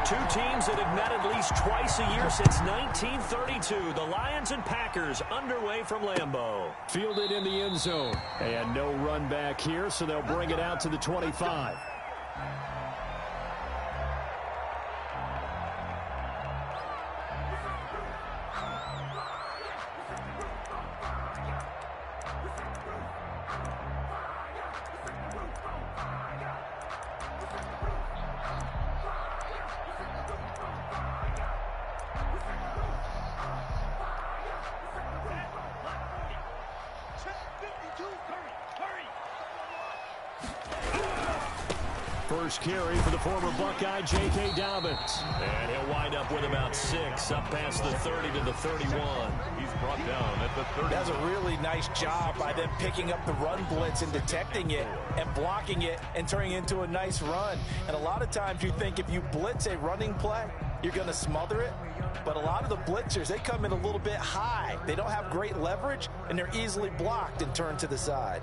Two teams that have met at least twice a year since 1932. The Lions and Packers underway from Lambeau. Fielded in the end zone. And no run back here, so they'll bring it out to the 25. First carry for the former Buckeye, J.K. Dobbins. And he'll wind up with about 6, up past the 30 to the 31. He's brought down at the 30. That's a really nice job by them picking up the run blitz and detecting it and blocking it and turning it into a nice run. And a lot of times you think if you blitz a running play, you're going to smother it. But a lot of the blitzers, they come in a little bit high. They don't have great leverage, and they're easily blocked and turned to the side.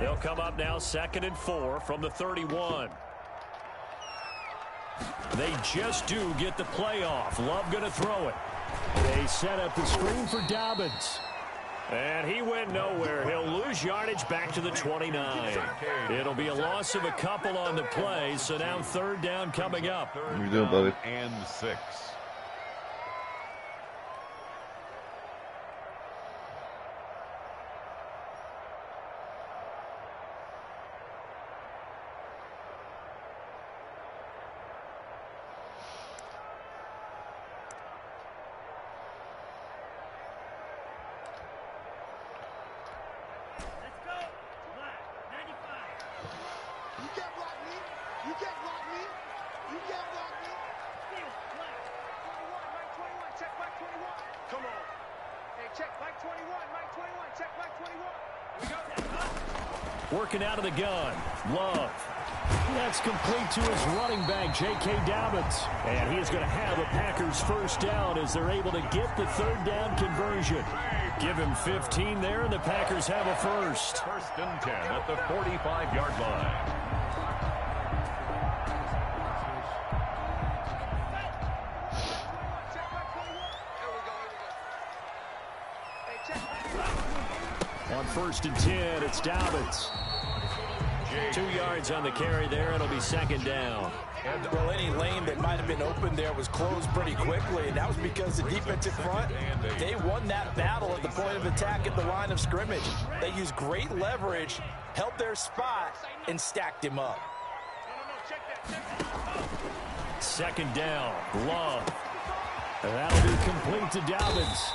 They'll come up now 2nd and 4 from the 31. They just do get the play off. Love going to throw it. They set up the screen for Dobbins. And he went nowhere. He'll lose yardage back to the 29. It'll be a loss of a couple on the play, so now 3rd down coming up. What are you doing, buddy? And 6. Working out of the gun. Love. That's complete to his running back, J.K. Dobbins. And he is going to have a Packers first down as they're able to get the 3rd down conversion. Give him 15 there, and the Packers have a first. 1st and 10 at the 45-yard line. On 1st and 10, it's Dobbins. 2 yards on the carry there. It'll be 2nd down. Well, any lane that might have been open there was closed pretty quickly, and that was because the defensive front, they won that battle at the point of attack at the line of scrimmage. They used great leverage, held their spot, and stacked him up. 2nd down. Love. And that'll be complete to Dobbins.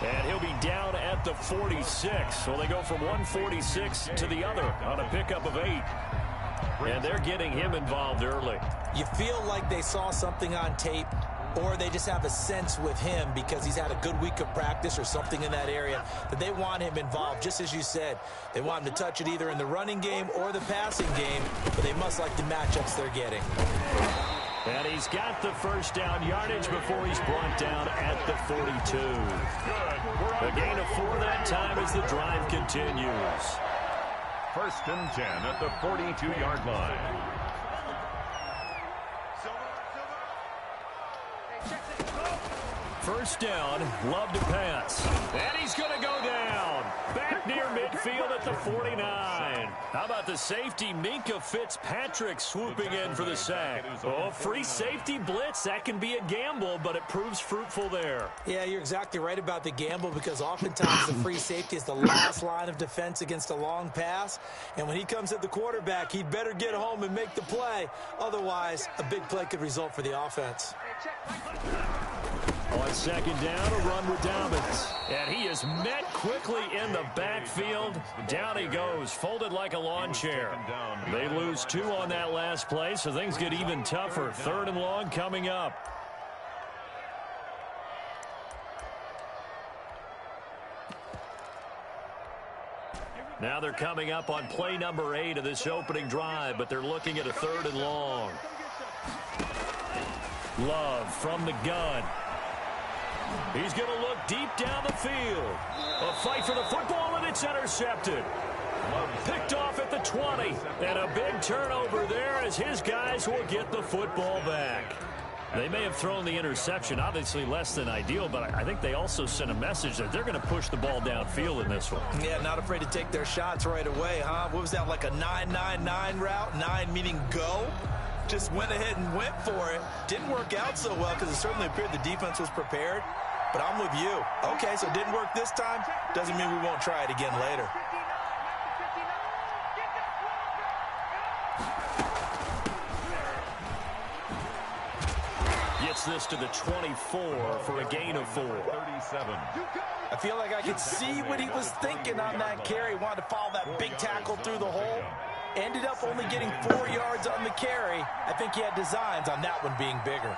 And he'll be down at the 46. So they go from 146 to the other on a pickup of 8. And they're getting him involved early. You feel like they saw something on tape, or they just have a sense with him because he's had a good week of practice or something in that area that they want him involved. Just as you said, they want him to touch it either in the running game or the passing game, but they must like the matchups they're getting. And he's got the first down yardage before he's brought down at the 42. A gain of 4 that time as the drive continues. 1st and 10 at the 42-yard line. First down, Love to pass. And he's going to go down. Back near midfield at the 49. How about the safety, Minka Fitzpatrick, swooping in for the sack. Oh, free safety blitz. That can be a gamble, but it proves fruitful there. Yeah, you're exactly right about the gamble because oftentimes the free safety is the last line of defense against a long pass. And when he comes at the quarterback, he'd better get home and make the play. Otherwise, a big play could result for the offense. On 2nd down, a run with Dobbins. And he is met quickly in the backfield. Down he goes, folded like a lawn chair. They lose 2 on that last play, so things get even tougher. 3rd and long coming up. Now they're coming up on play number 8 of this opening drive, but they're looking at a 3rd and long. Love from the gun. He's going to look deep down the field. A fight for the football, and it's intercepted. Picked off at the 20. And a big turnover there as his guys will get the football back. They may have thrown the interception, obviously less than ideal, but I think they also sent a message that they're going to push the ball downfield in this one. Yeah, not afraid to take their shots right away, huh? What was that, like a 9-9-9 route? 9 meaning go? Just went ahead and went for it. Didn't work out so well because it certainly appeared the defense was prepared. But I'm with you. Okay, so it didn't work this time. Doesn't mean we won't try it again later. Gets this to the 24 for a gain of 4. 37. I feel like I could see what he was thinking on that carry. Wanted to follow that big tackle through the hole. Ended up only getting 4 yards on the carry. I think he had designs on that one being bigger.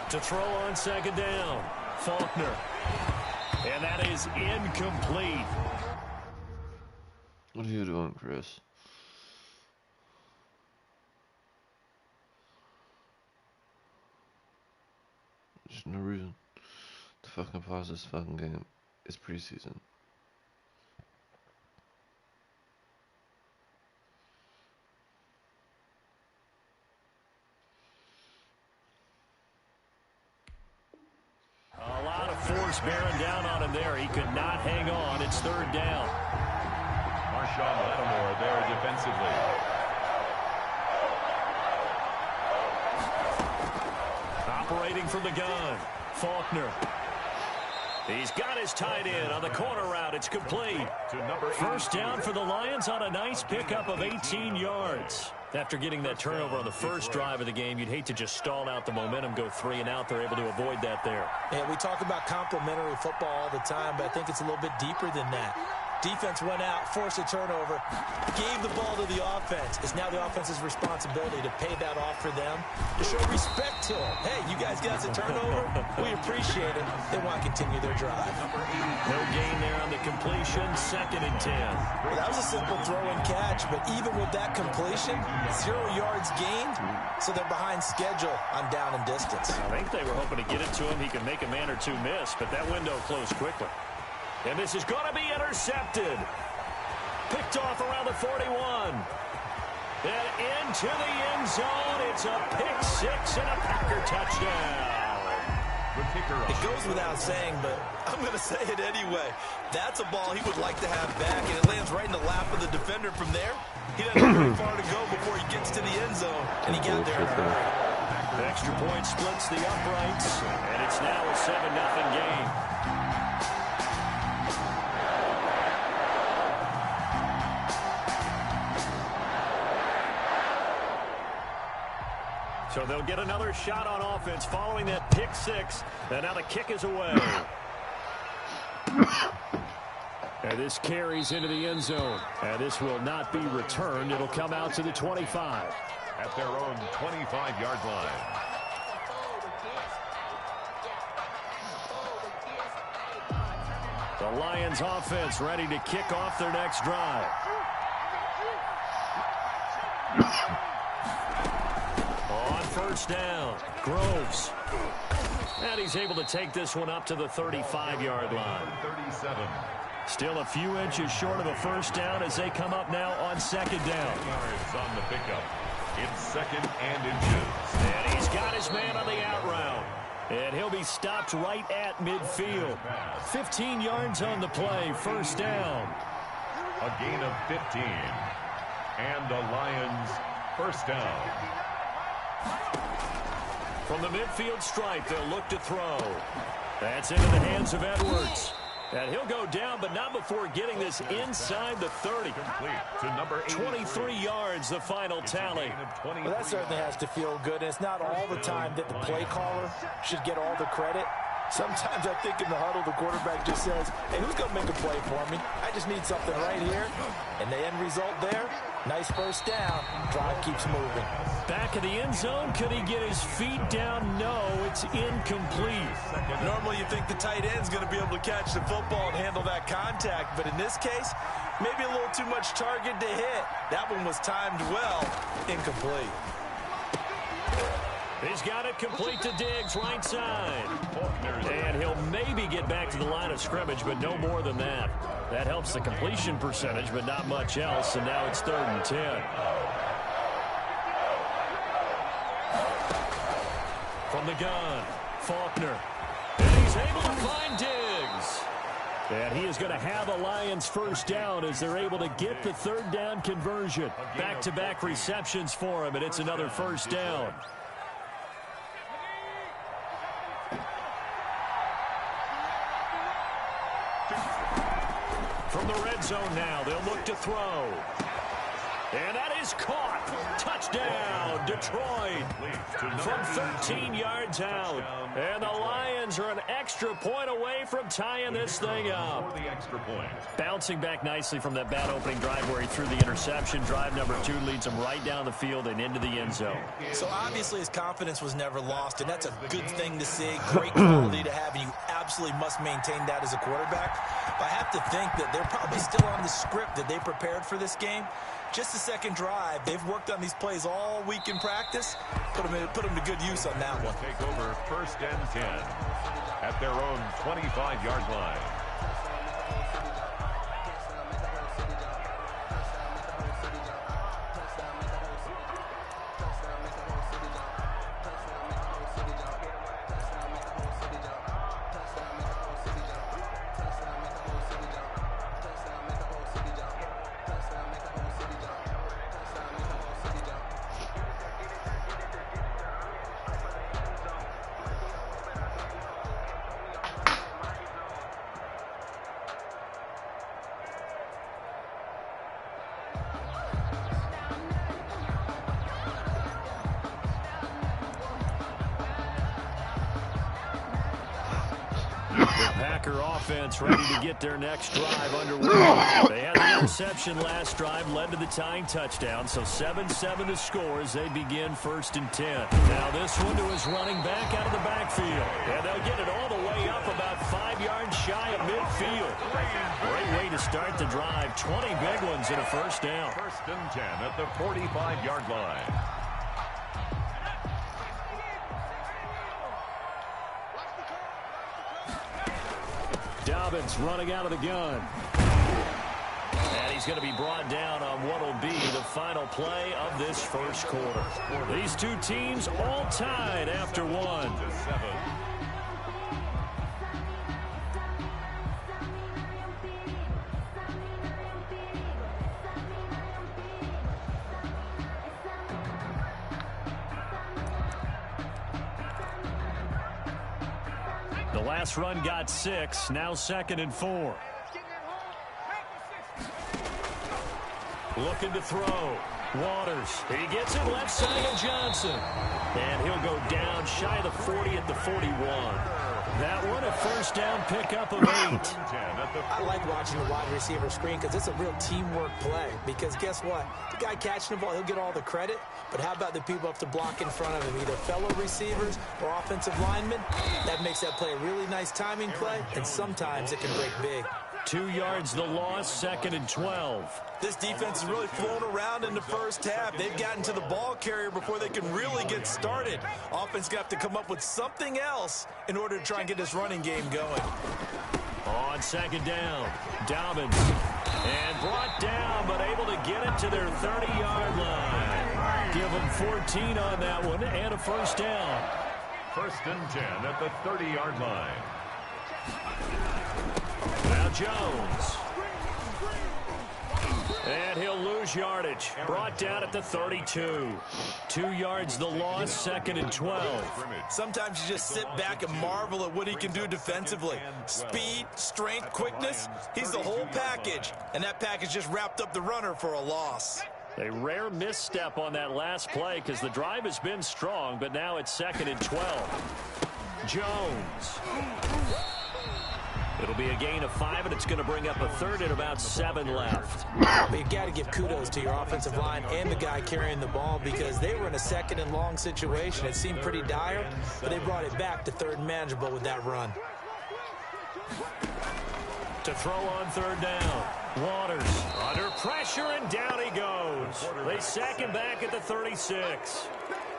To throw on 2nd down, Faulkner. And that is incomplete. What are you doing, Chris? There's no reason to fucking pause this fucking game. It's preseason. A lot of force bearing down on him there. He could not hang on. It's 3rd down. Marshawn Lattimore there defensively. Operating from the gun, Faulkner. He's got his tight end on the corner route. It's complete. First down for the Lions on a nice pickup of 18 yards. After getting that turnover on the first drive of the game, you'd hate to just stall out the momentum, go 3 and out. They're able to avoid that there. Yeah, we talk about complementary football all the time, but I think it's a little bit deeper than that. Defense went out, forced a turnover, gave the ball to the offense. It's now the offense's responsibility to pay that off for them, to show respect to them. Hey, you guys got us a turnover? We appreciate it. They want to continue their drive. No gain there on the completion, 2nd and 10. Well, that was a simple throw and catch, but even with that completion, 0 yards gained, so they're behind schedule on down and distance. I think they were hoping to get it to him. He could make a man or two miss, but that window closed quickly. And this is going to be intercepted. Picked off around the 41. And into the end zone. It's a pick 6 and a Packer touchdown. It goes without saying, but I'm going to say it anyway. That's a ball he would like to have back, and it lands right in the lap of the defender from there. He doesn't have very far to go before he gets to the end zone, and he got there in a hurry. The extra point splits the uprights, and it's now a 7-0 game. So they'll get another shot on offense following that pick 6. And now the kick is away. And this carries into the end zone. And this will not be returned. It'll come out to the 25. At their own 25-yard line. The Lions offense ready to kick off their next drive. On first down, Groves. And he's able to take this one up to the 35-yard line. 37. Still a few inches short of a first down as they come up now on 2nd down. Yards on the pickup. It's 2nd and inches. And he's got his man on the out route. And he'll be stopped right at midfield. 15 yards on the play, first down. A gain of 15. And the Lions first down. From the midfield stripe, they'll look to throw. That's into the hands of Edwards. And he'll go down, but not before getting this inside the 30. Complete to number 23 yards, the final tally. Well, that certainly has to feel good. And it's not all the time that the play caller should get all the credit. Sometimes I think in the huddle, the quarterback just says, hey, who's going to make a play for me? I just need something right here. And the end result there, nice first down. Drive keeps moving. Back of the end zone, could he get his feet down? No, it's incomplete. Normally you think the tight end's going to be able to catch the football and handle that contact, but in this case, maybe a little too much target to hit. That one was timed well, incomplete. He's got it complete to Diggs, right side. And he'll maybe get back to the line of scrimmage, but no more than that. That helps the completion percentage, but not much else, and now it's 3rd and 10. From the gun, Faulkner. And he's able to find Diggs. And he is going to have a Lions first down as they're able to get the 3rd down conversion. Back-to-back receptions for him, and it's another first down. From the red zone now, they'll look to throw. And that is caught. Touchdown, Detroit. From 13 yards out. And the Lions are an extra point away from tying this thing up. Bouncing back nicely from that bad opening drive where he threw the interception. Drive number 2 leads him right down the field and into the end zone. So obviously his confidence was never lost, and that's a good thing to see. Great quality to have, and you absolutely must maintain that as a quarterback. But I have to think that they're probably still on the script that they prepared for this game. Just the second drive. They've worked on these plays all week in practice. Put them to good use on that one. Take over 1st and 10 at their own 25-yard line. Packer offense ready to get their next drive underway. They had the interception last drive, led to the tying touchdown, so 7-7 the score as they begin 1st and 10. Now this one to his running back out of the backfield. And they'll get it all the way up about 5 yards shy of midfield. Great way to start the drive. 20 big ones and a first down. 1st and 10 at the 45-yard line. Dobbins running out of the gun. And he's going to be brought down on what will be the final play of this first quarter. These two teams all tied after 1. The last run got 6, now 2nd and 4. Looking to throw. Waters. He gets it left side of Johnson. And he'll go down shy of the 40 at the 41. That one a first down pickup of 8. I like watching the wide receiver screen because it's a real teamwork play. Because guess what? The guy catching the ball, he'll get all the credit. But how about the people up to block in front of him, either fellow receivers or offensive linemen? That makes that play a really nice timing play, and sometimes it can break big. 2 yards the loss, 2nd and 12. This defense has really flown around in the first half. They've gotten to the ball carrier before they can really get started. Offense got to come up with something else in order to try and get this running game going. On 2nd down, Dobbins. And brought down, but able to get it to their 30-yard line. Give them 14 on that one and a first down. 1st and 10 at the 30-yard line. Now Jones. And he'll lose yardage. Brought down at the 32. 2 yards the loss, 2nd and 12. Sometimes you just sit back and marvel at what he can do defensively. Speed, strength, quickness, he's the whole package. And that package just wrapped up the runner for a loss. A rare misstep on that last play because the drive has been strong, but now it's 2nd and 12. Jones. It'll be a gain of 5, and it's going to bring up a third and about 7 left. But you got to give kudos to your offensive line and the guy carrying the ball because they were in a second and long situation. It seemed pretty dire, but they brought it back to third and manageable with that run. To throw on third down. Waters under pressure, and down he goes. They sack him back at the 36.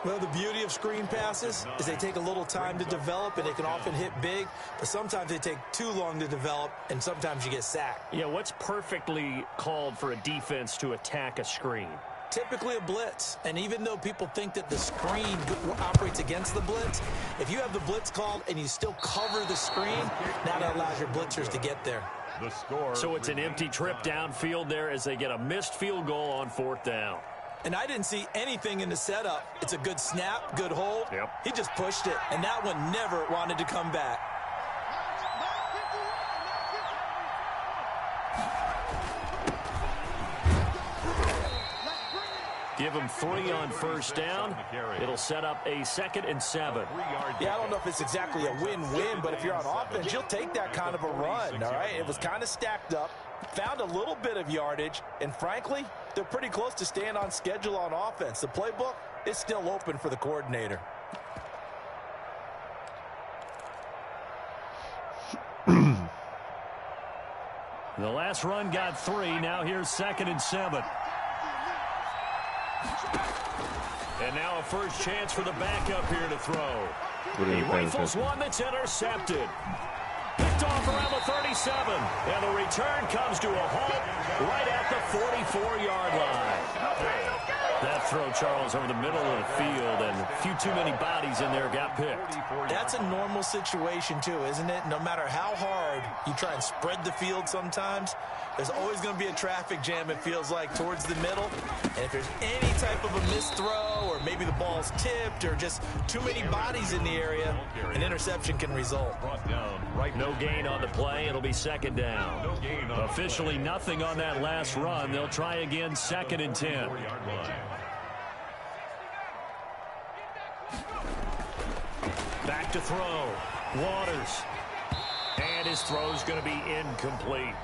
Well, the beauty of screen passes is they take a little time to develop, and they can often hit big, but sometimes they take too long to develop, and sometimes you get sacked. Yeah, what's perfectly called for a defense to attack a screen? Typically a blitz, and even though people think that the screen operates against the blitz, if you have the blitz called and you still cover the screen, now that allows your blitzers to get there. The score. So it's an empty trip downfield there as they get a missed field goal on 4th down. And I didn't see anything in the setup. It's a good snap, good hold. Yep. He just pushed it, and that one never wanted to come back. Give him 3 on 1st down. It'll set up a 2nd and 7. Yeah, I don't know if it's exactly a win-win, but if you're on offense, you'll take that kind of a run, all right? It was kind of stacked up, found a little bit of yardage, and frankly, they're pretty close to staying on schedule on offense. The playbook is still open for the coordinator. The last run got 3. Now here's 2nd and 7. And now a first chance for the backup here to throw. He rifles one that's intercepted. Picked off around the 37. And the return comes to a halt right at the 44-yard line. That throw, Charles, over the middle of the field, and a few too many bodies in there got picked. That's a normal situation, too, isn't it? No matter how hard you try and spread the field sometimes, there's always going to be a traffic jam, it feels like, towards the middle. And if there's any type of a missed throw, or maybe the ball's tipped, or just too many bodies in the area, an interception can result. No gain on the play. It'll be 2nd down. Officially nothing on that last run. They'll try again, 2nd and 10. Back to throw. Waters. And his throw's going to be incomplete.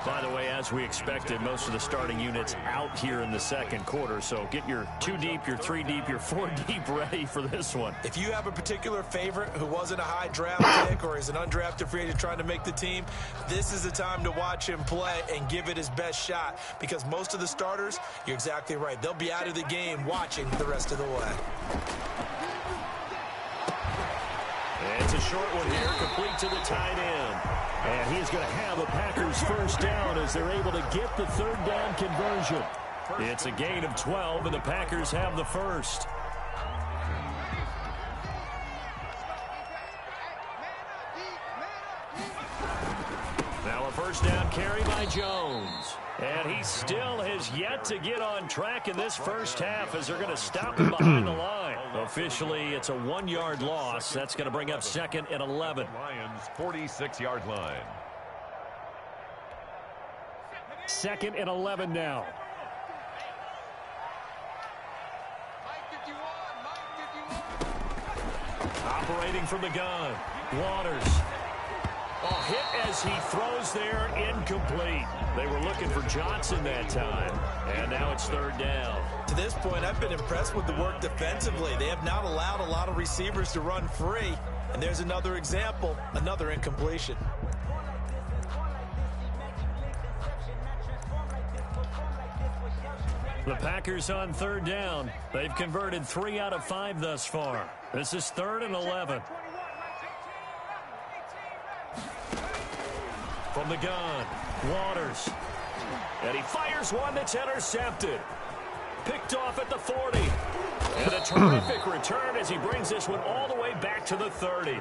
By the way, as we expected, most of the starting units out here in the 2nd quarter. So get your 2 deep, your 3 deep, your 4 deep ready for this one. If you have a particular favorite who wasn't a high draft pick or is an undrafted free agent trying to make the team, this is the time to watch him play and give it his best shot, because most of the starters, you're exactly right, they'll be out of the game watching the rest of the way. It's a short one here, complete to the tight end. And he's going to have a Packers first down as they're able to get the 3rd down conversion. It's a gain of 12, and the Packers have the first. Now a first down carry by Jones. And he still has yet to get on track in this first half as they're going to stop him behind the line. Officially, it's a 1-yard loss. That's going to bring up 2nd and 11. Lions 46-yard line. 2nd and 11 now. Operating from the gun. Waters. Oh, hit as he throws there, incomplete. They were looking for Johnson that time. And now it's 3rd down. To this point, I've been impressed with the work defensively. They have not allowed a lot of receivers to run free. And there's another example, another incompletion. The Packers on 3rd down. They've converted 3 out of 5 thus far. This is 3rd and 11. From the gun, Waters. And he fires one that's intercepted. Picked off at the 40. And a terrific return as he brings this one all the way back to the 30.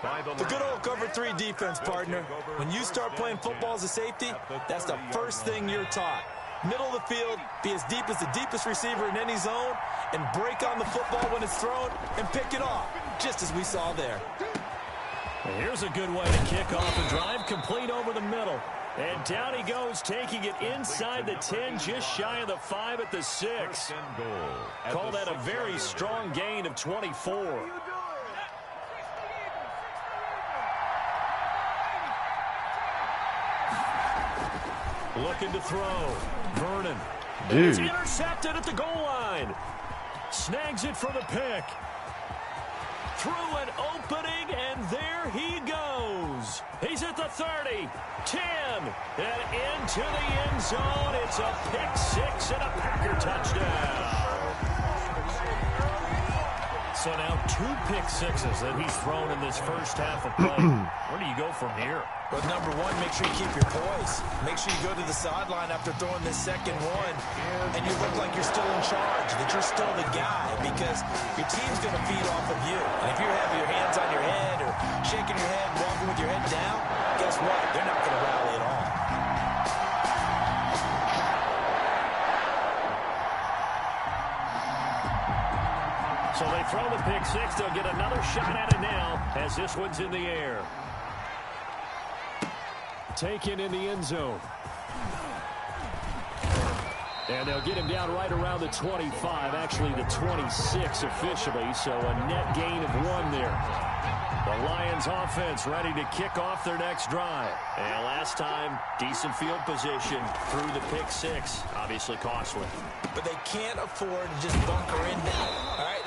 The good old cover 3 defense, partner. When you start playing football as a safety, that's the first thing you're taught. Middle of the field, be as deep as the deepest receiver in any zone, and break on the football when it's thrown and pick it off, just as we saw there. And here's a good way to kick off a drive, complete over the middle. And down he goes, taking it inside the 10, just shy of the 5 at the 6. Call that a very strong gain of 24. Looking to throw. Vernon. Dude. It's intercepted at the goal line. Snags it for the pick. Through an opening, and there he goes. He's at the 30, 10, and into the end zone. It's a pick six and a Packer touchdown. So now 2 pick sixes that he's thrown in this first half of play. Where do you go from here? But number one, make sure you keep your poise. Make sure you go to the sideline after throwing this second one, and you look like you're still in charge, that you're still the guy, because your team's going to feed off of you. And if you have your hands on your head or shaking your head, walking with your head down, guess what? They're not going to rally at all. So they throw the pick six. They'll get another shot at it now as this one's in the air. Taken in the end zone. And they'll get him down right around the 25, actually the 26 officially, so a net gain of 1 there. The Lions offense ready to kick off their next drive. And last time, decent field position through the pick six. Obviously costly. But they can't afford to just bunker in now. All right,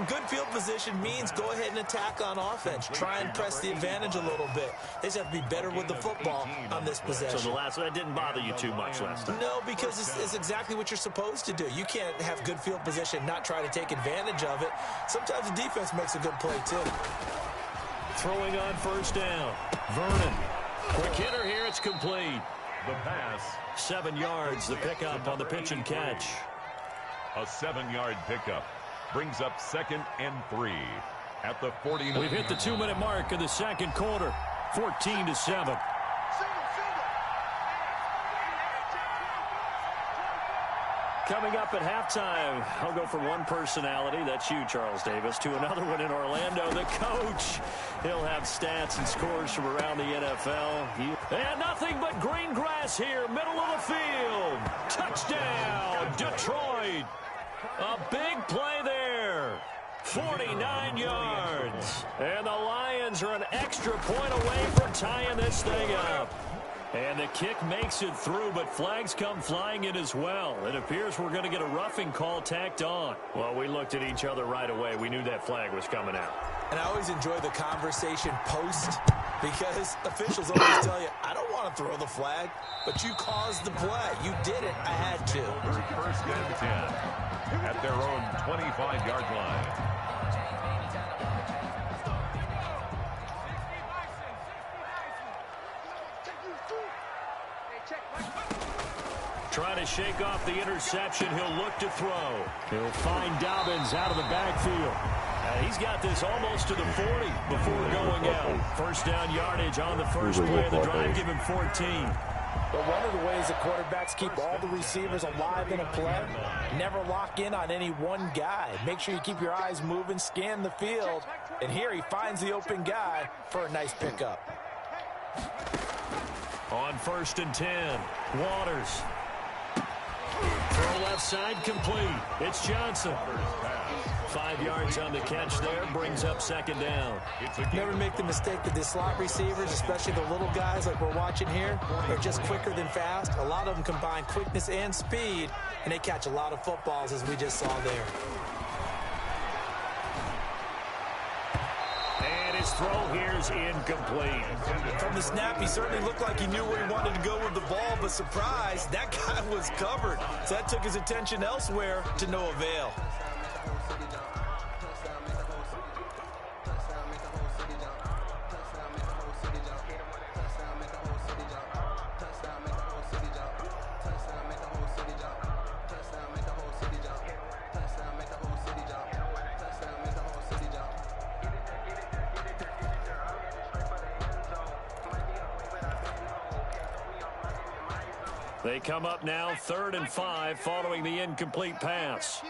good field position means go ahead and attack on offense. Try and press the advantage a little bit. They just have to be better with the football on this possession. So the last one, that didn't bother you too much last time? No, because it's exactly what you're supposed to do. You can't have good field position, not try to take advantage of it. Sometimes the defense makes a good play, too. Throwing on first down. Vernon. Quick hitter here. It's complete. The pass. 7 yards. The pickup on the pitch and catch. A 7-yard pickup. Brings up 2nd and 3 at the 49. We've hit the 2-minute mark in the second quarter. 14-7. Coming up at halftime, I'll go from one personality, that's you, Charles Davis, to another one in Orlando, the coach. He'll have stats and scores from around the NFL. And nothing but green grass here, middle of the field. Touchdown, Detroit. A big play there. 49 yards. And the Lions are an extra point away from tying this thing up. And the kick makes it through, but flags come flying in as well. It appears we're going to get a roughing call tacked on. Well, we looked at each other right away. We knew that flag was coming out. And I always enjoy the conversation post, because officials always tell you, I don't want to throw the flag, but you caused the play. You did it. I had to. First and 10 at their own 25-yard line. Trying to shake off the interception. He'll look to throw. He'll find Dobbins out of the backfield. He's got this almost to the 40 before going out. First down yardage on the first play of the drive. Give him 14. But one of the ways that quarterbacks keep all the receivers alive in a play, never lock in on any one guy. Make sure you keep your eyes moving, scan the field. And here he finds the open guy for a nice pickup. On 1st and 10, Waters. Throw left side complete. It's Johnson. 5 yards on the catch there. Brings up 2nd down. Never make the mistake that the slot receivers, especially the little guys like we're watching here, are just quicker than fast. A lot of them combine quickness and speed, and they catch a lot of footballs, as we just saw there. His throw here is incomplete. From the snap, he certainly looked like he knew where he wanted to go with the ball, but surprise, that guy was covered. So that took his attention elsewhere to no avail. They come up now 3rd and 5 following the incomplete pass.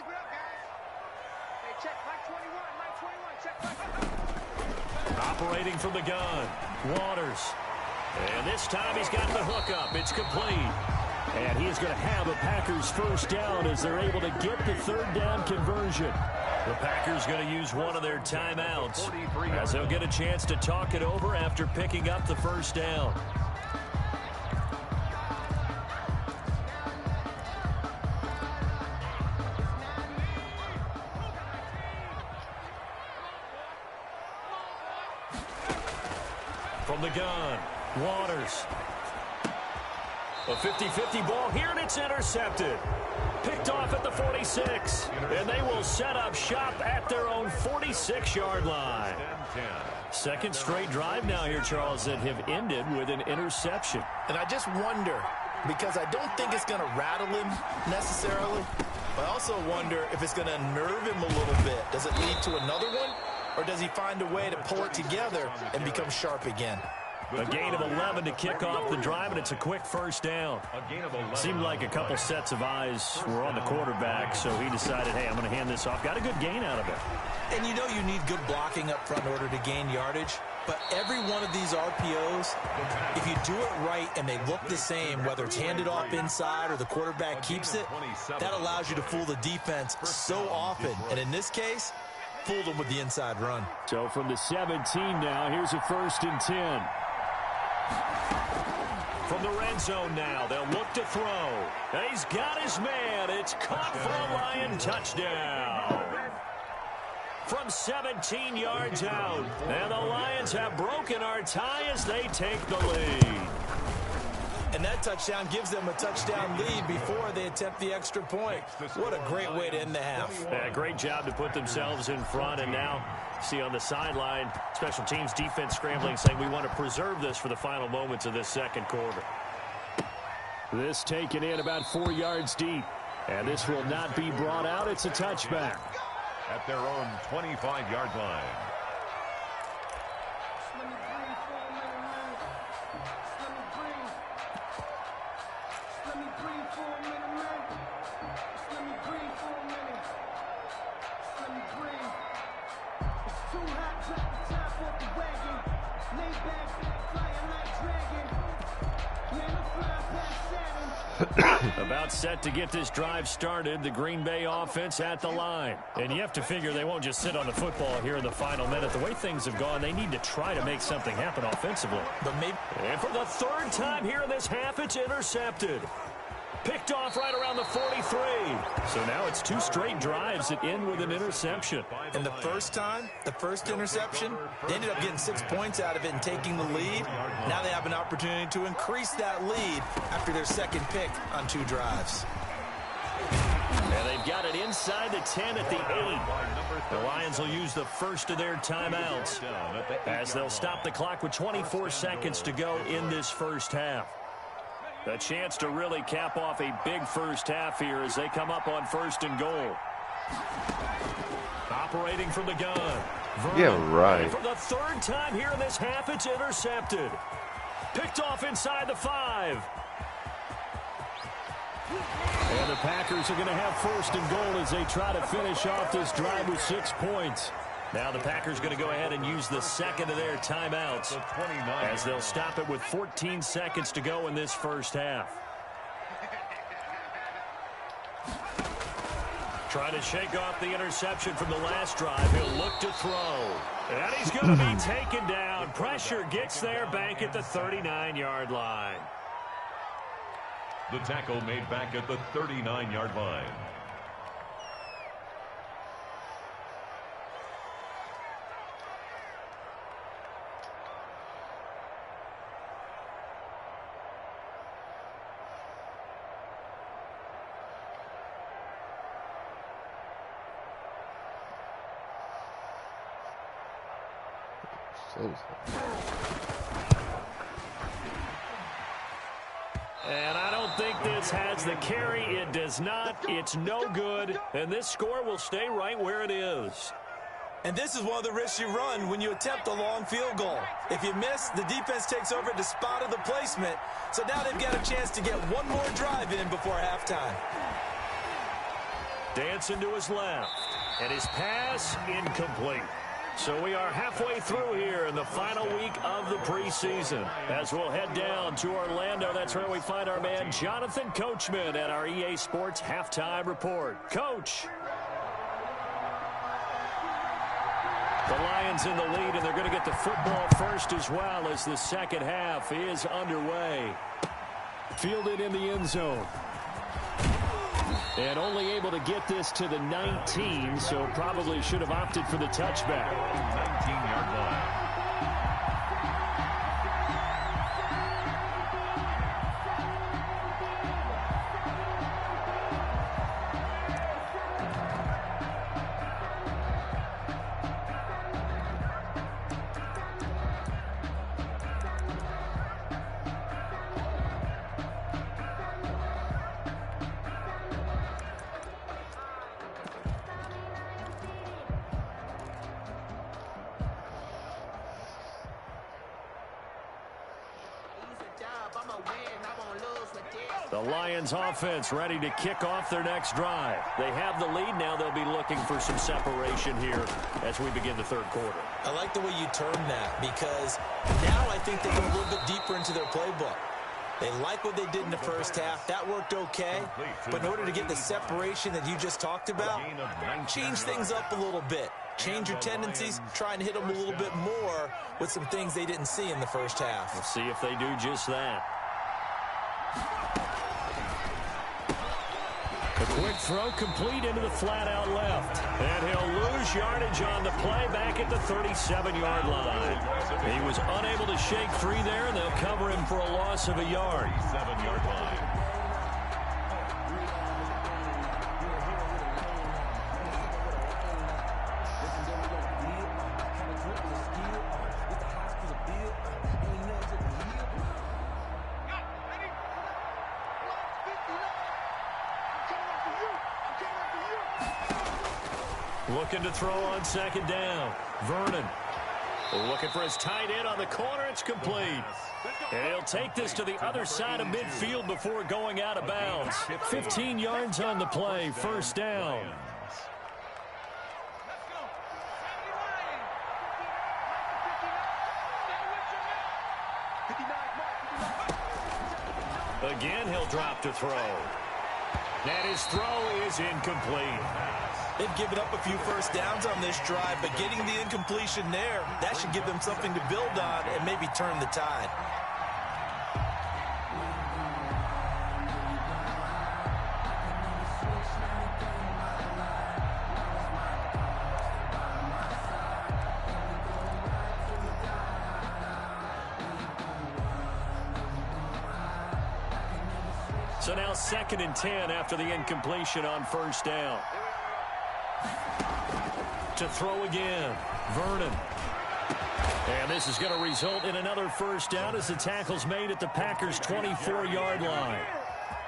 Operating from the gun, Waters. And this time he's got the hookup. It's complete. And he is going to have a Packers first down as they're able to get the 3rd down conversion. The Packers going to use one of their timeouts as they'll get a chance to talk it over after picking up the first down. From the gun, Waters. A 50-50 ball here, and it's intercepted. Picked off at the 46. And they will set up shop at their own 46-yard line. Second straight drive now here, Charles, that have ended with an interception. And I just wonder, because I don't think it's going to rattle him necessarily, but I also wonder if it's going to nerve him a little bit. Does it lead to another one, or does he find a way to pull it together and become sharp again? A gain of 11 to kick off the drive, and it's a quick first down. Seemed like a couple sets of eyes were on the quarterback, so he decided, hey, I'm going to hand this off. Got a good gain out of it. And you know you need good blocking up front in order to gain yardage, but every one of these RPOs, if you do it right and they look the same, whether it's handed off inside or the quarterback keeps it, that allows you to fool the defense so often. And in this case, fooled them with the inside run. So from the 17 now, here's a 1st and 10. From the red zone now, they'll look to throw. And he's got his man. It's caught for a Lion touchdown. From 17 yards out. And the Lions have broken our tie as they take the lead. And that touchdown gives them a touchdown lead before they attempt the extra point. What a great way to end the half. Yeah, great job to put themselves in front. And now, see on the sideline, special teams defense scrambling, saying we want to preserve this for the final moments of this second quarter. This taken in about 4 yards deep. And this will not be brought out. It's a touchback. At their own 25-yard line. About set to get this drive started, the Green Bay offense at the line. And you have to figure they won't just sit on the football here in the final minute. The way things have gone, they need to try to make something happen offensively. And for the third time here in this half, it's intercepted. Picked off right around the 43. So now it's 2 straight drives that end with an interception. And the first time, the first interception, they ended up getting 6 points out of it and taking the lead. Now they have an opportunity to increase that lead after their second pick on 2 drives. And they've got it inside the 10 at the 8. The Lions will use the first of their timeouts as they'll stop the clock with 24 seconds to go in this first half. A chance to really cap off a big first half here as they come up on 1st and goal. Operating from the gun. Vernon. Yeah, right. And for the third time here in this half, it's intercepted. Picked off inside the 5. And the Packers are going to have 1st and goal as they try to finish off this drive with 6 points. Now the Packers going to go ahead and use the second of their timeouts as they'll stop it with 14 seconds to go in this first half. Trying to shake off the interception from the last drive. He'll look to throw. And he's going to be taken down. Pressure gets there back at the 39-yard line. The tackle made back at the 39-yard line. And I don't think this has the carry. It does not. It's no good. And this score will stay right where it is. And this is one of the risks you run when you attempt a long field goal. If you miss, the defense takes over at the spot of the placement. So now they've got a chance to get one more drive in before halftime. Dancing to his left. And his pass incomplete. So we are halfway through here in the final week of the preseason. As we'll head down to Orlando, that's where we find our man Jonathan Coachman at our EA Sports Halftime Report. Coach. The Lions in the lead, and they're going to get the football first as well as the second half is underway. Fielded in the end zone. And only able to get this to the 19, so probably should have opted for the touchback. 19-yard line. The Lions offense ready to kick off their next drive. They have the lead now. They'll be looking for some separation here as we begin the third quarter. I like the way you term that because now I think they go a little bit deeper into their playbook. They like what they did in the first half. That worked okay. But in order to get the separation that you just talked about, change things up a little bit. Change your tendencies, try and hit them a little bit more with some things they didn't see in the first half. We'll see if they do just that. A quick throw complete into the flat out left. And he'll lose yardage on the play back at the 37-yard line. He was unable to shake free there, and they'll cover him for a loss of a yard. 7-yard line. Looking to throw on second down. Vernon looking for his tight end on the corner. It's complete. And he'll take this to the other side of midfield before going out of bounds. 15 yards on the play. First down. Again, he'll drop to throw. And his throw is incomplete. They've given up a few first downs on this drive, but getting the incompletion there, that should give them something to build on and maybe turn the tide. So now 2nd and 10 after the incompletion on first down. To throw again, Vernon. And this is going to result in another first down as the tackle's made at the Packers' 24-yard line.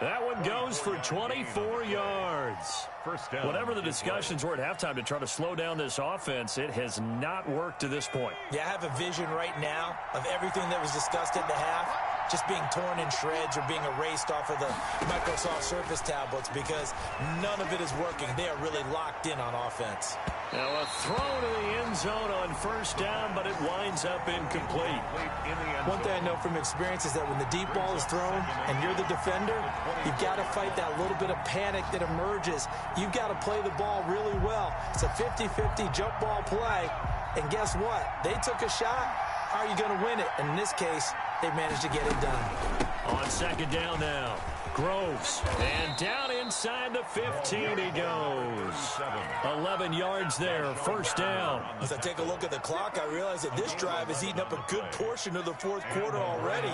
That one goes for 24 yards. First down. Whatever the discussions were at halftime to try to slow down this offense, it has not worked to this point. Yeah, I have a vision right now of everything that was discussed at the half just being torn in shreds or being erased off of the Microsoft Surface tablets because none of it is working. They are really locked in on offense. Now a throw to the end zone on first down, but it winds up incomplete. One thing I know from experience is that when the deep ball is thrown and you're the defender, you've got to fight that little bit of panic that emerges. You've got to play the ball really well. It's a 50-50 jump ball play, and guess what? They took a shot. How are you going to win it? And in this case, they managed to get it done. On second down now, Groves. And down inside the 15 he goes. 11 yards there, first down. As I take a look at the clock, I realize that this drive has eaten up a good portion of the fourth quarter already.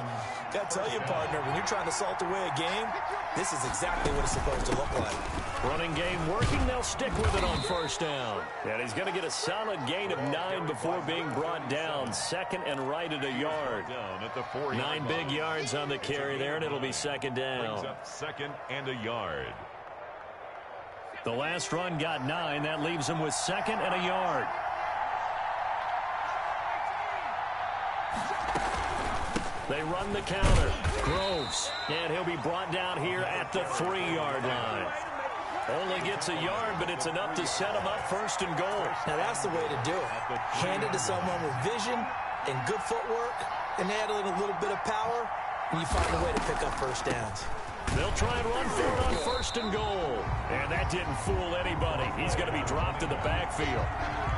Got to tell you, partner, when you're trying to salt away a game, this is exactly what it's supposed to look like. Running game working, they'll stick with it on first down. And he's going to get a solid gain of 9 before being brought down. Second and right at a yard. Down at the 4-yard 9 big yards on the carry there, and it'll be second down. Brings up 2nd and a yard. The last run got 9. That leaves him with 2nd and a yard. They run the counter. Groves. And he'll be brought down here at the 3-yard line. Only gets a yard, but it's enough to set him up first and goal. Now that's the way to do it. Hand it to someone with vision and good footwork, and add in a little bit of power, and you find a way to pick up first downs. They'll try and run for it on first and goal. And that didn't fool anybody. He's going to be dropped in the backfield.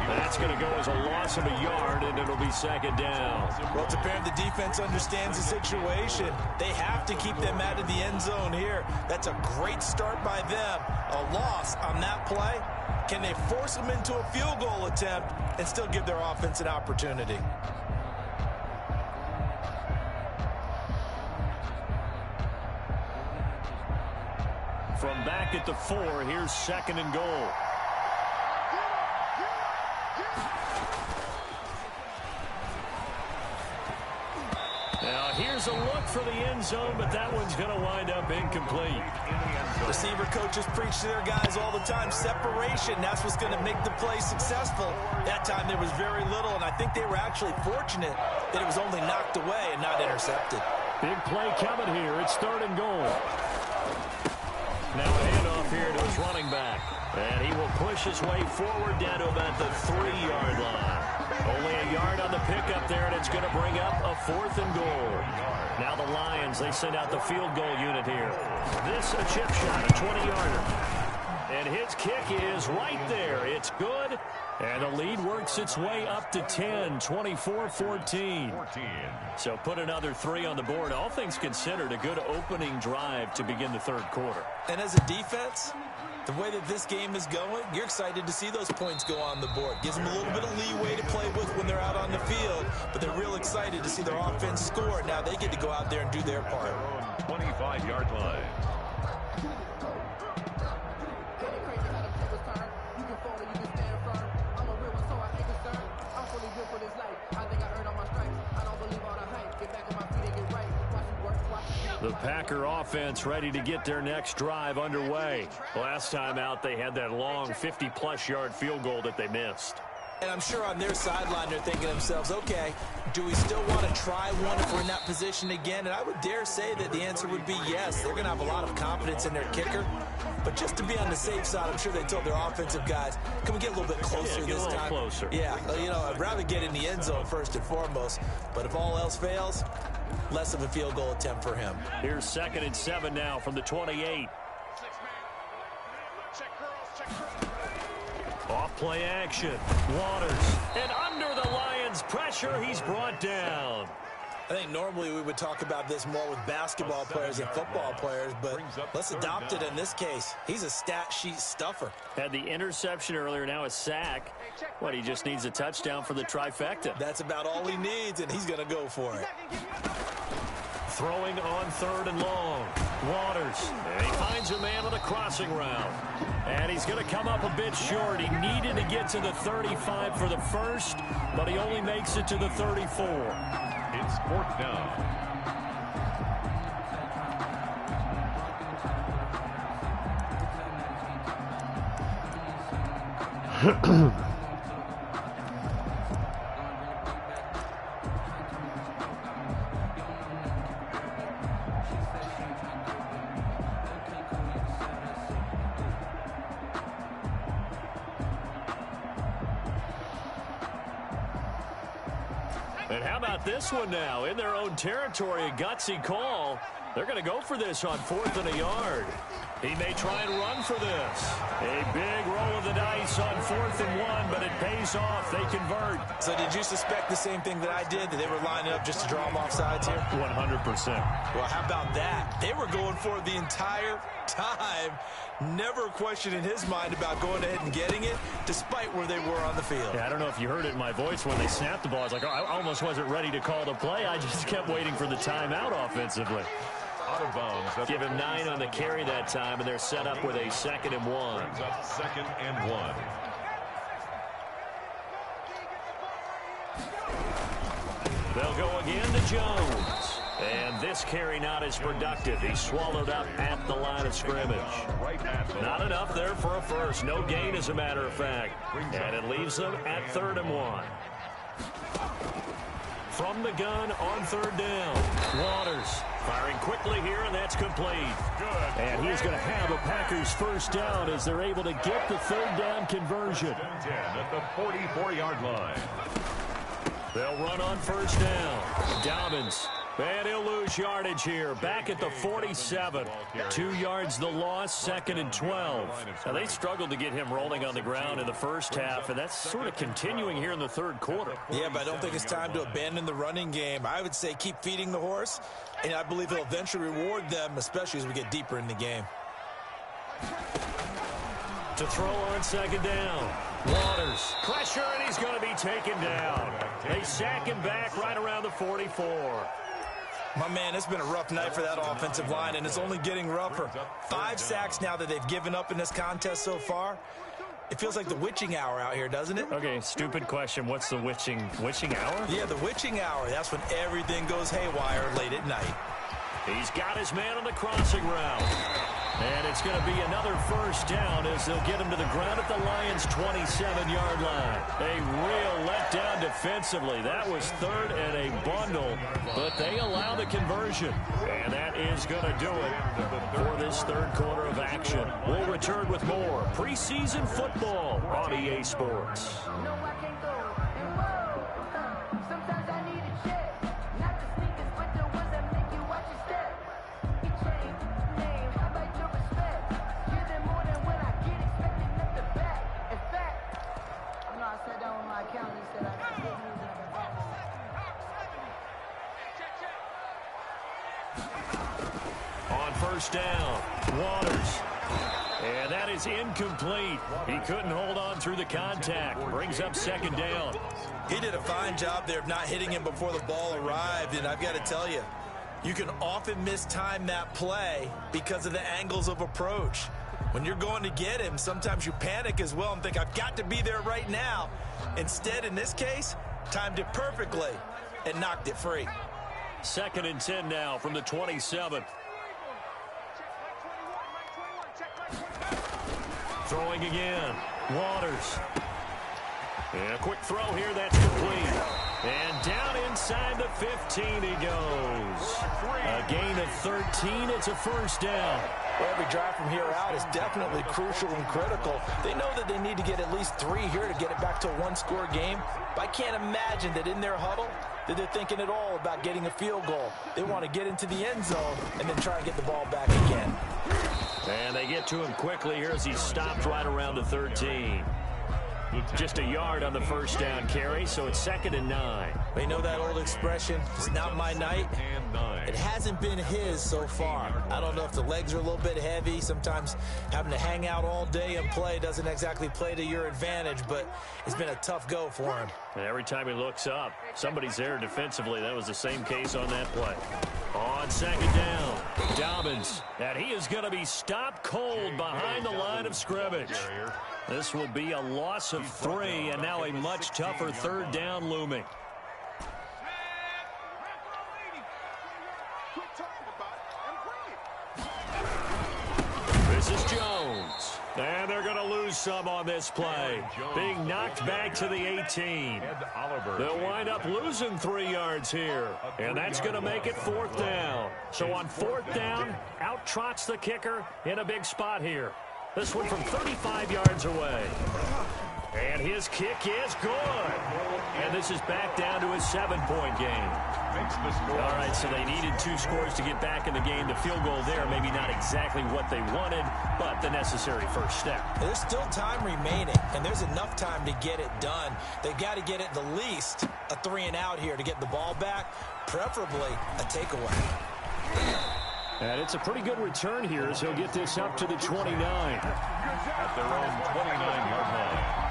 That's going to go as a loss of a yard, and it'll be second down. Well, it's apparent the defense understands the situation. They have to keep them out of the end zone here. That's a great start by them. A loss on that play. Can they force them into a field goal attempt and still give their offense an opportunity? From back at the 4, here's second and goal. Now here's a look for the end zone, but that one's going to wind up incomplete. Receiver coaches preach to their guys all the time. Separation, that's what's going to make the play successful. That time there was very little, and I think they were actually fortunate that it was only knocked away and not intercepted. Big play coming here. It's third and goal. Now a handoff here to his running back. And he will push his way forward down to about the 3-yard line. Only a yard on the pickup there, and it's going to bring up a 4th and goal. Now the Lions, they send out the field goal unit here. This a chip shot, a 20-yarder. And his kick is right there. It's good. And the lead works its way up to 10, 24-14. So put another 3 on the board. All things considered, a good opening drive to begin the third quarter. And as a defense, the way that this game is going, you're excited to see those points go on the board. Gives them a little bit of leeway to play with when they're out on the field, but they're real excited to see their offense score. Now they get to go out there and do their part. 25-yard line. The Packer offense ready to get their next drive underway. Last time out, they had that long 50-plus yard field goal that they missed. And I'm sure on their sideline, they're thinking to themselves, okay, do we still want to try one if we're in that position again? And I would dare say that the answer would be yes. They're going to have a lot of confidence in their kicker. But just to be on the safe side, I'm sure they told their offensive guys, can we get a little bit closer this time? Closer. Yeah, you know, I'd rather get in the end zone first and foremost. But if all else fails, less of a field goal attempt for him. Here's 2nd and 7 now from the 28. Off play action. Waters. And under the Lions' pressure, he's brought down. I think normally we would talk about this more with basketball players and football players, but let's adopt it in this case. He's a stat sheet stuffer. Had the interception earlier, now a sack. What, he just needs a touchdown for the trifecta. That's about all he needs, and he's going to go for it. Throwing on 3rd and long. Waters. And he finds a man on the crossing route. And he's going to come up a bit short. He needed to get to the 35 for the first, but he only makes it to the 34. It's 4th down. And how about this one now? In their own territory, a gutsy call. They're going to go for this on 4th and a yard. He may try and run for this. A big roll of the dice on 4th and 1, but it pays off. They convert. So did you suspect the same thing that I did, that they were lining up just to draw them off sides here? 100%. Well, how about that? They were going for it the entire time. Never a question in his mind about going ahead and getting it, despite where they were on the field. Yeah, I don't know if you heard it in my voice when they snapped the ball. I was like, oh, I almost wasn't ready to call the play. I just kept waiting for the timeout offensively. Out of bounds. Give him 9 on the carry that time, and they're set up with a 2nd and 1. Brings up 2nd and 1. They'll go again to Jones. And this carry not as productive. He's swallowed up at the line of scrimmage. Not enough there for a first. No gain, as a matter of fact. And it leaves them at 3rd and 1. From the gun on 3rd down. Waters firing quickly here, and that's complete. And he's going to have a Packers first down as they're able to get the 3rd down conversion. 10 at the 44-yard line. They'll run on 1st down. Dobbins. And he'll lose yardage here. Back at the 47. 2 yards the loss, 2nd and 12. Now, they struggled to get him rolling on the ground in the first half, and that's sort of continuing here in the 3rd quarter. Yeah, but I don't think it's time to abandon the running game. I would say keep feeding the horse, and I believe he'll eventually reward them, especially as we get deeper in the game. To throw on 2nd down. Waters. Pressure, and he's going to be taken down. They sack him back right around the 44. My man, it's been a rough night for that offensive line, and it's only getting rougher. 5 sacks now that they've given up in this contest so far. It feels like the witching hour out here, doesn't it? Okay, stupid question. What's the witching hour? Yeah, the witching hour. That's when everything goes haywire late at night. He's got his man on the crossing route. And it's going to be another first down as they'll get him to the ground at the Lions' 27-yard line. A real letdown defensively. That was third and a bundle, but they allow the conversion. And that is going to do it for this third quarter of action. We'll return with more preseason football on EA Sports. On first down, Waters. And that is incomplete. He couldn't hold on through the contact. Brings up second down. He did a fine job there of not hitting him before the ball arrived, and I've got to tell you, you can often mistime that play because of the angles of approach. When you're going to get him, sometimes you panic as well and think, I've got to be there right now. Instead, in this case, timed it perfectly and knocked it free. 2nd and 10 now from the 27. Throwing again. Waters. And a quick throw here. That's complete. And down inside the 15 he goes. A gain of 13. It's a first down. Well, every drive from here out is definitely crucial and critical. They know that they need to get at least 3 here to get it back to a one-score game. But I can't imagine that in their huddle that they're thinking at all about getting a field goal. They want to get into the end zone and then try and get the ball back again. And they get to him quickly here as he stopped right around the 13. Just a yard on the first down carry, so it's 2nd and 9. They know that old expression, it's not my night. It hasn't been his so far. I don't know if the legs are a little bit heavy. Sometimes having to hang out all day and play doesn't exactly play to your advantage, but it's been a tough go for him. And every time he looks up, somebody's there defensively. That was the same case on that play. On second down, Dobbins. And he is going to be stopped cold behind the line of scrimmage. This will be a loss of 3, and now a much tougher third down looming. This is Jones. And they're going to lose some on this play. Being knocked back to the 18. They'll wind up losing 3 yards here. And that's going to make it 4th down. So on 4th down, out trots the kicker in a big spot here. This one from 35 yards away. And his kick is good. And this is back down to a 7-point game. All right, so they needed 2 scores to get back in the game. The field goal there, maybe not exactly what they wanted, but the necessary first step. There's still time remaining, and there's enough time to get it done. They've got to get at the least a 3 and out here to get the ball back, preferably a takeaway. And it's a pretty good return here as he'll get this up to the 29. At their own 29-yard line.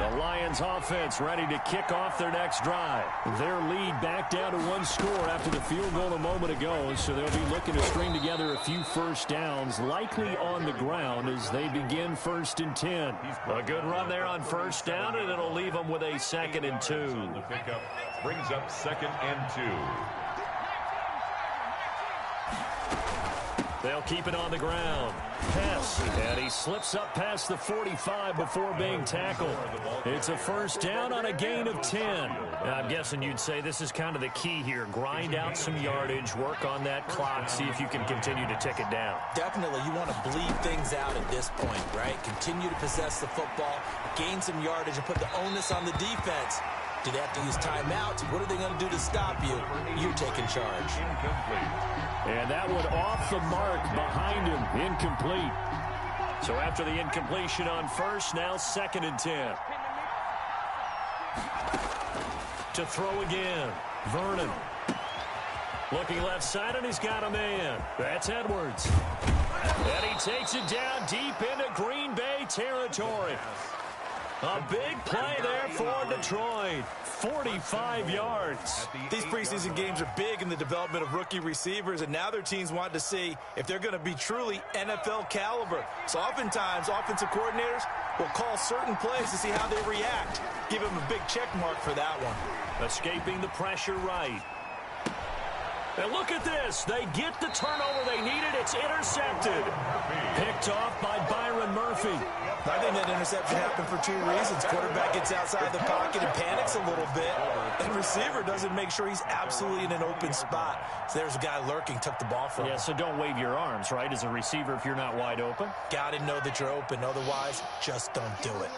The Lions offense ready to kick off their next drive. Their lead back down to 1 score after the field goal a moment ago, so they'll be looking to string together a few first downs, likely on the ground as they begin 1st and 10. A good run there on first down, and it'll leave them with a 2nd and 2. The pickup brings up 2nd and 2. They'll keep it on the ground. Pass, and he slips up past the 45 before being tackled. It's a first down on a gain of 10. Now, I'm guessing you'd say this is kind of the key here. Grind out some yardage, work on that clock, see if you can continue to tick it down. Definitely, you want to bleed things out at this point, right? Continue to possess the football, gain some yardage, and put the onus on the defense. Do they have to use timeouts? What are they going to do to stop you? You're taking charge. And that one off the mark behind him, incomplete. So after the incompletion on first, now 2nd and 10. To throw again, Vernon. Looking left side, and he's got a man. That's Edwards. And he takes it down deep into Green Bay territory. A big play there for Detroit. 45 yards. These preseason games are big in the development of rookie receivers, and now their teams want to see if they're going to be truly NFL caliber. So oftentimes, offensive coordinators will call certain plays to see how they react. Give them a big check mark for that one. Escaping the pressure right. And look at this. They get the turnover they needed. It's intercepted. Picked off by Byron Murphy. I think that interception happened for two reasons. Quarterback gets outside the pocket and panics a little bit. And receiver doesn't make sure he's absolutely in an open spot. So there's a guy lurking, took the ball from him. Yeah, so don't wave your arms, right, as a receiver if you're not wide open. Got to know that you're open. Otherwise, just don't do it.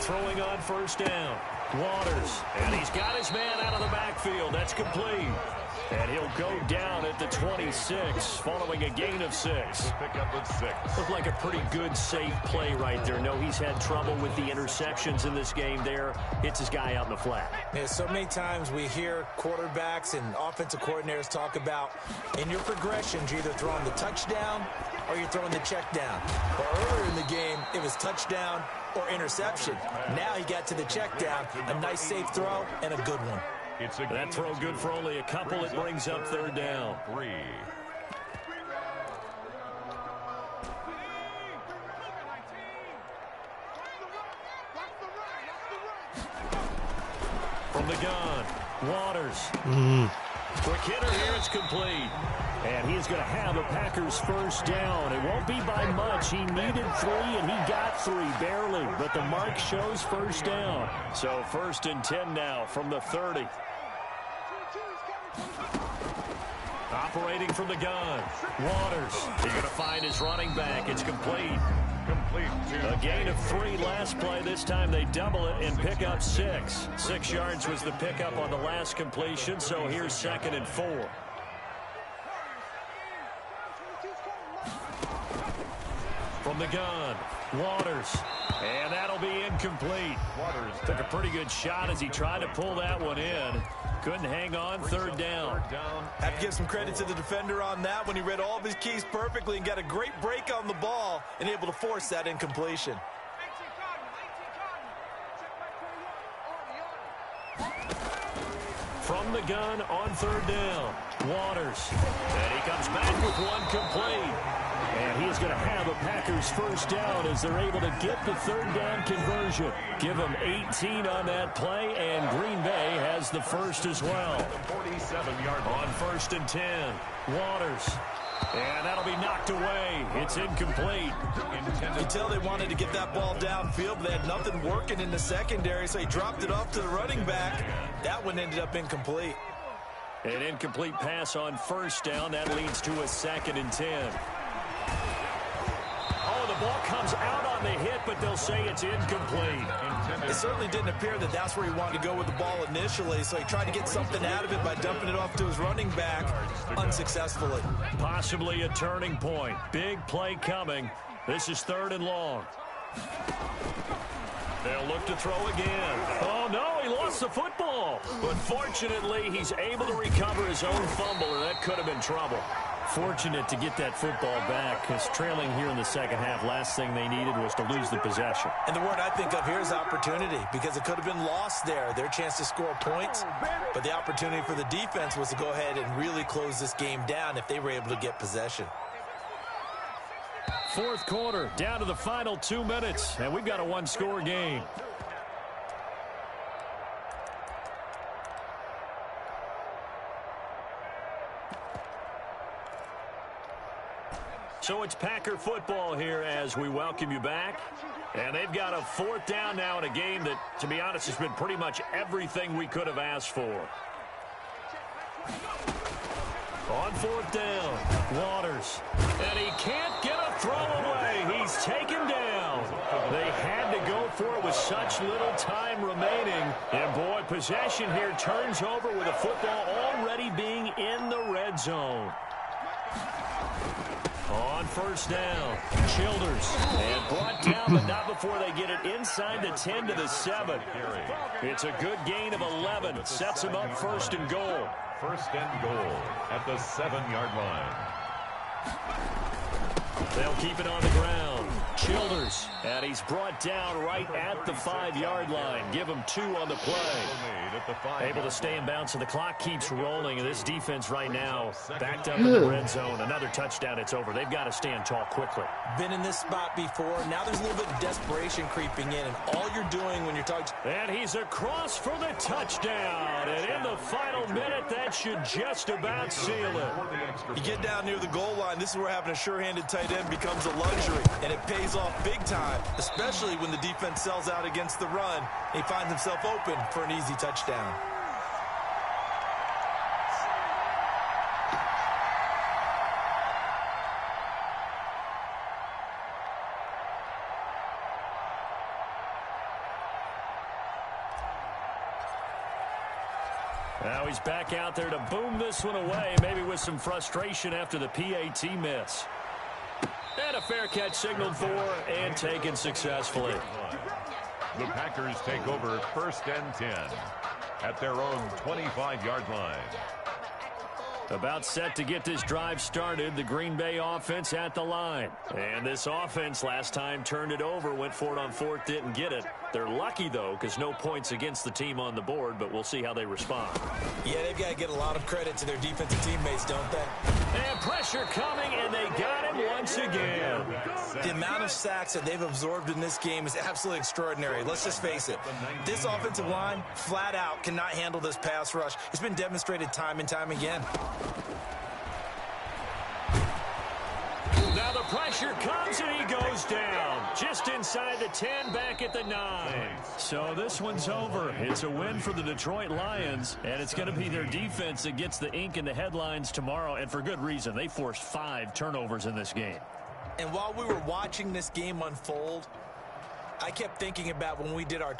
Throwing on first down. Waters. And he's got his man out of the backfield. That's complete. And he'll go down at the 26 following a gain of 6. Pick up with 6. Looked like a pretty good, safe play right there. No, he's had trouble with the interceptions in this game there. Hits his guy out in the flat. Yeah, so many times we hear quarterbacks and offensive coordinators talk about in your progressions, you're either throwing the touchdown or you're throwing the check down. Well, earlier in the game, it was touchdown or interception. Now he got to the check down, a nice safe throw and a good one. That throw good for only a couple. It brings up third down. 3. From the gun, Waters. Quick hitter here, it's complete. And he's going to have a Packers first down. It won't be by much. He needed 3, and he got 3, barely. But the mark shows first down. So 1st and 10 now from the 30. Operating from the gun, Waters. He's going to find his running back. It's complete. A gain of 3 last play. This time they double it and pick up 6. 6 yards was the pickup on the last completion, so here's 2nd and 4. From the gun, Waters. And that'll be incomplete. Waters took a pretty good shot as he tried to pull that one in. Couldn't hang on. Third down. Have to give some credit to the defender on that when he read all of his keys perfectly and got a great break on the ball and able to force that incompletion. From the gun on third down, Waters. And he comes back with one complete. And he's going to have a Packers first down as they're able to get the third down conversion. Give him 18 on that play, and Green Bay has the first as well. 47-yard on 1st and 10, Waters. And that'll be knocked away. It's incomplete. You can tell they wanted to get that ball downfield, but they had nothing working in the secondary, so he dropped it off to the running back. That one ended up incomplete. An incomplete pass on first down. That leads to a 2nd and 10. Oh, the ball comes out on the hit, but they'll say it's incomplete. It certainly didn't appear that that's where he wanted to go with the ball initially, so he tried to get something out of it by dumping it off to his running back unsuccessfully. Possibly a turning point. Big play coming. This is 3rd and long. They'll look to throw again. Oh, no, he lost the football. But fortunately, he's able to recover his own fumble, and that could have been trouble. Fortunate to get that football back, because trailing here in the second half, last thing they needed was to lose the possession. And the word I think of here is opportunity, because it could have been lost there. Their chance to score points, but the opportunity for the defense was to go ahead and really close this game down if they were able to get possession. 4th quarter, down to the final 2 minutes, and we've got a one-score game. So it's Packer football here as we welcome you back. And they've got a 4th down now in a game that, to be honest, has been pretty much everything we could have asked for. On 4th down, Waters. And he can't get a throw away. He's taken down. They had to go for it with such little time remaining. And, boy, possession here turns over with a football already being in the red zone. On 1st down, Childers. And brought down, but not before they get it inside the 10 to the 7. It's a good gain of 11. It sets them up 1st and goal. 1st and goal at the 7-yard line. They'll keep it on the ground. Childers, and he's brought down right at the 5-yard line. Give him 2 on the play. Able to stay in bounds, so the clock keeps rolling. And this defense right now backed up in the red zone. Another touchdown, it's over. They've got to stand tall quickly. Been in this spot before. Now there's a little bit of desperation creeping in, and all you're doing when you're talking. And he's across for the touchdown. And in the final minute, that should just about seal it. You get down near the goal line, this is where having a sure-handed tight end becomes a luxury, and it pays off big time, especially when the defense sells out against the run. He finds himself open for an easy touchdown. Now he's back out there to boom this one away, maybe with some frustration after the PAT miss. And a fair catch signaled for and taken successfully. The Packers take over 1st and 10 at their own 25-yard line. About set to get this drive started, the Green Bay offense at the line. And this offense last time turned it over, went for it on 4th, didn't get it. They're lucky, though, because no points against the team on the board, but we'll see how they respond. Yeah, they've got to get a lot of credit to their defensive teammates, don't they? And pressure coming, and they got him once again. The amount of sacks that they've absorbed in this game is absolutely extraordinary. Let's just face it. This offensive line, flat out, cannot handle this pass rush. It's been demonstrated time and time again. Now the pressure comes and he goes down. Just inside the 10, back at the 9. So this one's over. It's a win for the Detroit Lions, and it's going to be their defense that gets the ink in the headlines tomorrow, and for good reason. They forced 5 turnovers in this game. And while we were watching this game unfold, I kept thinking about when we did our